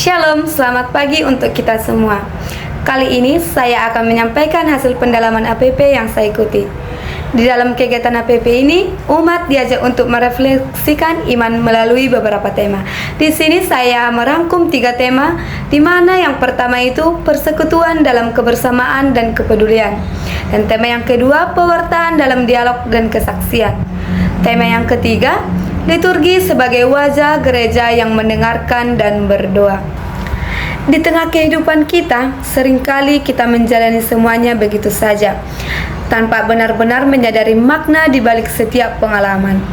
Shalom, selamat pagi untuk kita semua. Kali ini saya akan menyampaikan hasil pendalaman APP yang saya ikuti. Di dalam kegiatan APP ini, umat diajak untuk merefleksikan iman melalui beberapa tema. Di sini saya merangkum 3 tema, di mana yang pertama itu persekutuan dalam kebersamaan dan kepedulian. Dan tema yang kedua, pewartaan dalam dialog dan kesaksian. Tema yang ketiga, liturgi sebagai wajah gereja yang mendengarkan dan berdoa. Di tengah kehidupan kita, seringkali kita menjalani semuanya begitu saja, tanpa benar-benar menyadari makna di balik setiap pengalaman.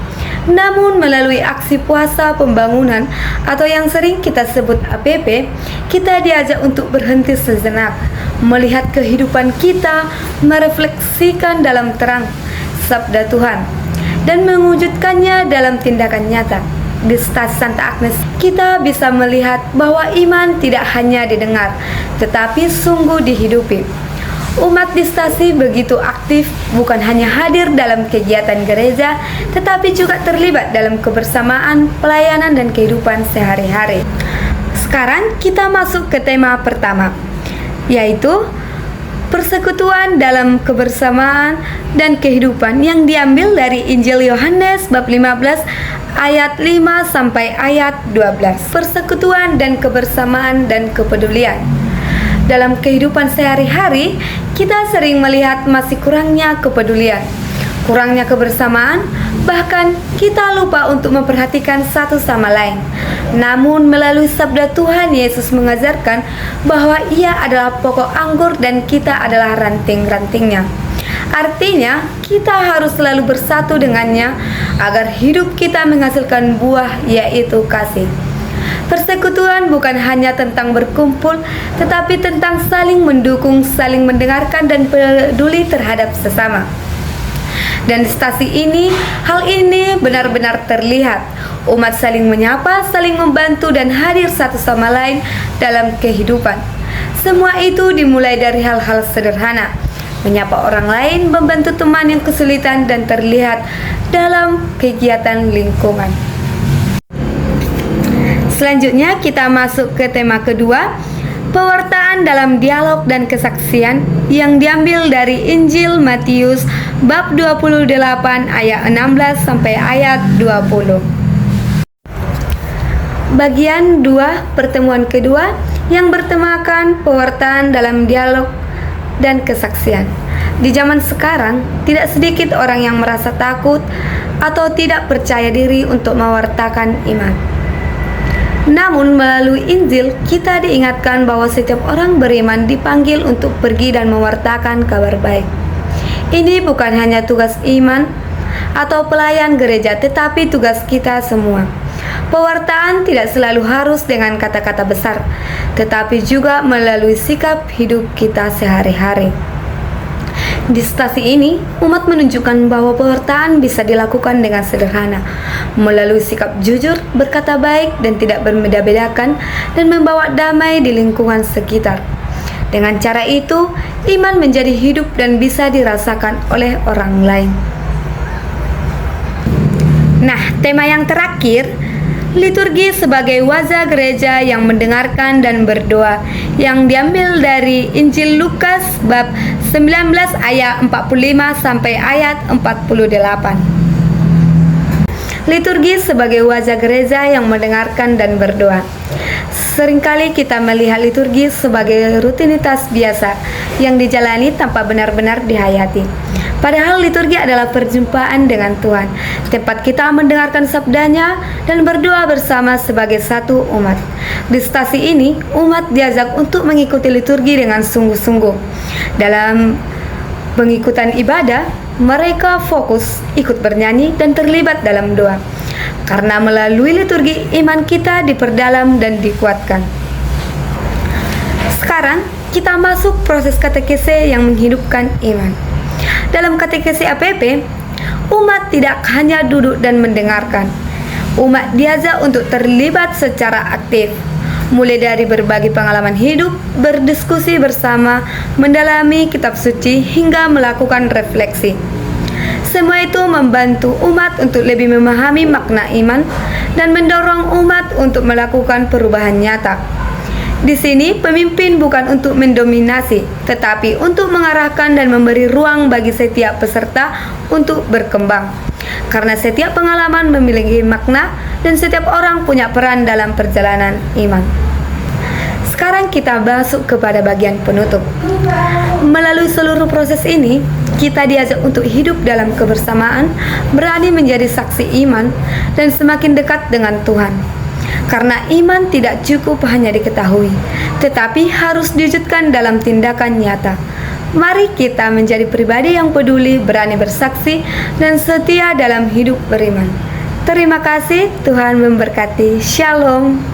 Namun melalui aksi puasa pembangunan atau yang sering kita sebut APP, kita diajak untuk berhenti sejenak, melihat kehidupan kita, merefleksikan dalam terang sabda Tuhan, dan mewujudkannya dalam tindakan nyata. Di Stasi Santa Agnes, kita bisa melihat bahwa iman tidak hanya didengar, tetapi sungguh dihidupi. Umat di Stasi begitu aktif, bukan hanya hadir dalam kegiatan gereja, tetapi juga terlibat dalam kebersamaan, pelayanan, dan kehidupan sehari-hari. Sekarang kita masuk ke tema pertama, yaitu persekutuan dalam kebersamaan dan kehidupan, yang diambil dari Injil Yohanes bab 15 ayat 5 sampai ayat 12. Persekutuan dan kebersamaan dan kepedulian. Dalam kehidupan sehari-hari, kita sering melihat masih kurangnya kepedulian, kurangnya kebersamaan, bahkan kita lupa untuk memperhatikan satu sama lain. Namun melalui sabda Tuhan, Yesus mengajarkan bahwa Ia adalah pokok anggur dan kita adalah ranting-rantingnya. Artinya, kita harus selalu bersatu dengannya agar hidup kita menghasilkan buah, yaitu kasih. Persekutuan bukan hanya tentang berkumpul, tetapi tentang saling mendukung, saling mendengarkan, dan peduli terhadap sesama. Dan di Stasi ini, hal ini benar-benar terlihat. Umat saling menyapa, saling membantu, dan hadir satu sama lain dalam kehidupan. Semua itu dimulai dari hal-hal sederhana. Menyapa orang lain, membantu teman yang kesulitan, dan terlihat dalam kegiatan lingkungan. Selanjutnya kita masuk ke tema kedua, pewartaan dalam dialog dan kesaksian, yang diambil dari Injil Matius bab 28 ayat 16 sampai ayat 20. Bagian 2, pertemuan kedua, yang bertemakan pewartaan dalam dialog dan kesaksian. Di zaman sekarang, tidak sedikit orang yang merasa takut atau tidak percaya diri untuk mewartakan iman. Namun melalui Injil, kita diingatkan bahwa setiap orang beriman dipanggil untuk pergi dan mewartakan kabar baik. Ini bukan hanya tugas iman atau pelayan gereja, tetapi tugas kita semua. Pewartaan tidak selalu harus dengan kata-kata besar, tetapi juga melalui sikap hidup kita sehari-hari. Di Stasi ini, umat menunjukkan bahwa pewartaan bisa dilakukan dengan sederhana, melalui sikap jujur, berkata baik, dan tidak berbeda-bedakan, dan membawa damai di lingkungan sekitar. Dengan cara itu, iman menjadi hidup dan bisa dirasakan oleh orang lain. Nah, tema yang terakhir, liturgi sebagai wajah gereja yang mendengarkan dan berdoa, yang diambil dari Injil Lukas bab 19 ayat 45 sampai ayat 48. Liturgi sebagai wajah gereja yang mendengarkan dan berdoa. Seringkali kita melihat liturgi sebagai rutinitas biasa yang dijalani tanpa benar-benar dihayati. Padahal liturgi adalah perjumpaan dengan Tuhan, tempat kita mendengarkan sabdanya dan berdoa bersama sebagai satu umat. Di Stasi ini, umat diajak untuk mengikuti liturgi dengan sungguh-sungguh. Dalam pengikutan ibadah, mereka fokus, ikut bernyanyi, dan terlibat dalam doa. Karena melalui liturgi, iman kita diperdalam dan dikuatkan. Sekarang, kita masuk proses katekese yang menghidupkan iman. Dalam katekese APP, umat tidak hanya duduk dan mendengarkan. Umat diajak untuk terlibat secara aktif, mulai dari berbagi pengalaman hidup, berdiskusi bersama, mendalami kitab suci, hingga melakukan refleksi. Semua itu membantu umat untuk lebih memahami makna iman dan mendorong umat untuk melakukan perubahan nyata. Di sini, pemimpin bukan untuk mendominasi, tetapi untuk mengarahkan dan memberi ruang bagi setiap peserta untuk berkembang. Karena setiap pengalaman memiliki makna dan setiap orang punya peran dalam perjalanan iman. Sekarang kita masuk kepada bagian penutup. Melalui seluruh proses ini, kita diajak untuk hidup dalam kebersamaan, berani menjadi saksi iman, dan semakin dekat dengan Tuhan. Karena iman tidak cukup hanya diketahui, tetapi harus diwujudkan dalam tindakan nyata. Mari kita menjadi pribadi yang peduli, berani bersaksi, dan setia dalam hidup beriman. Terima kasih, Tuhan memberkati. Shalom.